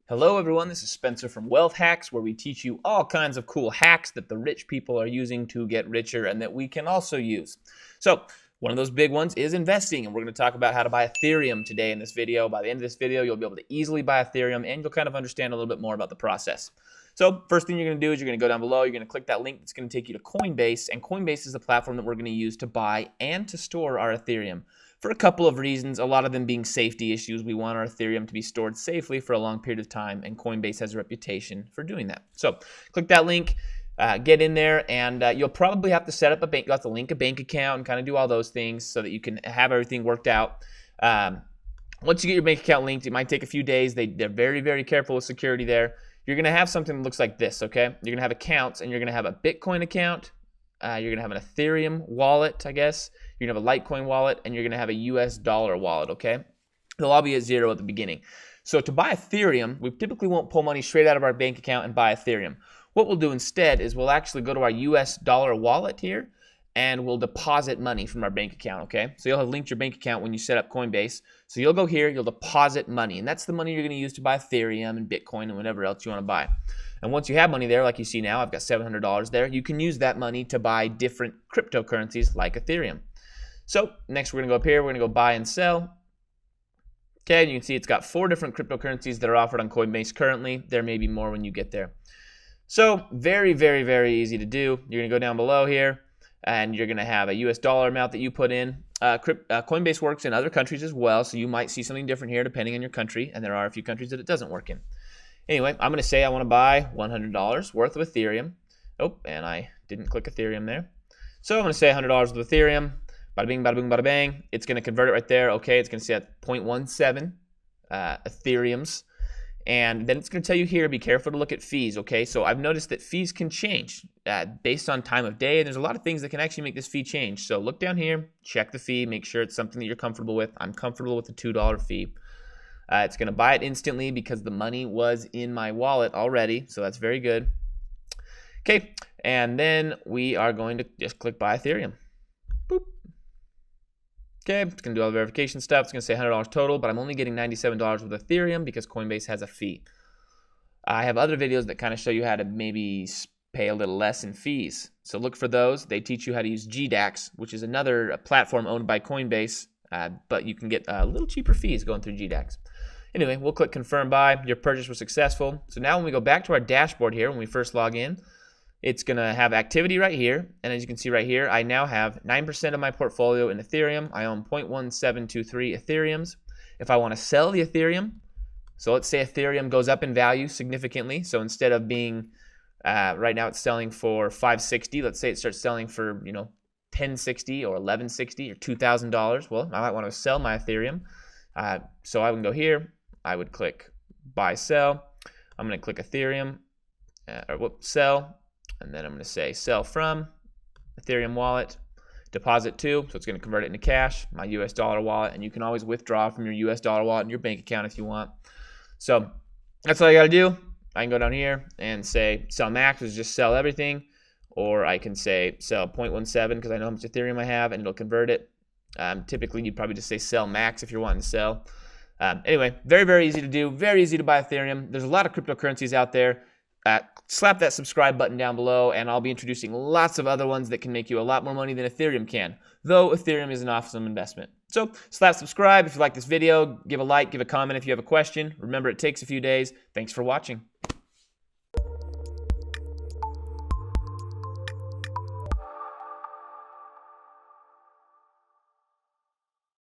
Hello everyone, this is Spencer from Wealth Hacks, where we teach you all kinds of cool hacks that the rich people are using to get richer and that we can also use. So one of those big ones is investing, and we're going to talk about how to buy Ethereum today in this video. By the end of this video, you'll be able to easily buy Ethereum and you'll kind of understand a little bit more about the process. So first thing you're going to do is you're going to go down below, you're going to click that link that's going to take you to Coinbase, and Coinbase is the platform that we're going to use to buy and to store our Ethereum. For a couple of reasons, a lot of them being safety issues. We want our Ethereum to be stored safely for a long period of time, and Coinbase has a reputation for doing that. So click that link, get in there, and you'll probably have to set up a bank. You'll have to link a bank account and kind of do all those things so that you can have everything worked out. Once you get your bank account linked, it might take a few days. They're very, very careful with security there. You're going to have something that looks like this, okay? You're going to have accounts, and you're going to have a Bitcoin account. You're going to have an Ethereum wallet, I guess. You're going to have a Litecoin wallet, and you're going to have a US dollar wallet, okay? They'll all be at zero at the beginning. So to buy Ethereum, we typically won't pull money straight out of our bank account and buy Ethereum. What we'll do instead is we'll actually go to our US dollar wallet here, and we'll deposit money from our bank account, okay? So you'll have linked your bank account when you set up Coinbase. So you'll go here, you'll deposit money, and that's the money you're going to use to buy Ethereum and Bitcoin and whatever else you want to buy. And once you have money there, like you see now, I've got $700 there, you can use that money to buy different cryptocurrencies like Ethereum. So next we're going to go up here, we're going to go buy and sell. Okay, and you can see it's got 4 different cryptocurrencies that are offered on Coinbase currently. There may be more when you get there. So very, very, very easy to do. You're going to go down below here, and you're going to have a US dollar amount that you put in. Coinbase works in other countries as well, so you might see something different here depending on your country, and there are a few countries that it doesn't work in. Anyway, I'm going to say I want to buy $100 worth of Ethereum. Oh, and I didn't click Ethereum there. So I'm going to say $100 worth of Ethereum. Bada bing, bada boom, bada bang. It's going to convert it right there. Okay, it's going to say at 0.17 Ethereums. And then it's going to tell you here, be careful to look at fees, okay? So I've noticed that fees can change based on time of day. There's a lot of things that can actually make this fee change. So look down here, check the fee, make sure it's something that you're comfortable with. I'm comfortable with the $2 fee. It's going to buy it instantly because the money was in my wallet already, so that's very good. Okay, and then we are going to just click buy Ethereum. Boop. Okay, it's going to do all the verification stuff. It's going to say $100 total, but I'm only getting $97 with Ethereum because Coinbase has a fee. I have other videos that kind of show you how to maybe pay a little less in fees. So look for those. They teach you how to use GDAX, which is another platform owned by Coinbase, but you can get a little cheaper fees going through GDAX. Anyway, we'll click confirm buy. Your purchase was successful. So now when we go back to our dashboard here, when we first log in, it's going to have activity right here. And as you can see right here, I now have 9% of my portfolio in Ethereum. I own 0.1723 Ethereums. If I want to sell the Ethereum, so let's say Ethereum goes up in value significantly. So instead of being, right now it's selling for $560, let's say it starts selling for, $1060 or $1160 or $2,000. Well, I might want to sell my Ethereum. So I would go here. I would click buy, sell. I'm going to click Ethereum, sell. And then I'm going to say sell from Ethereum wallet, deposit to, so it's going to convert it into cash, my US dollar wallet, and you can always withdraw from your US dollar wallet in your bank account if you want. So that's all you got to do. I can go down here and say sell max, which is just sell everything, or I can say sell 0.17 because I know how much Ethereum I have and it'll convert it. Typically, you'd probably just say sell max if you're wanting to sell. Anyway, very, very easy to do, very easy to buy Ethereum. There's a lot of cryptocurrencies out there. Slap that subscribe button down below, and I'll be introducing lots of other ones that can make you a lot more money than Ethereum can, though Ethereum is an awesome investment. So slap subscribe if you like this video, give a like, give a comment if you have a question. Remember, it takes a few days. Thanks for watching.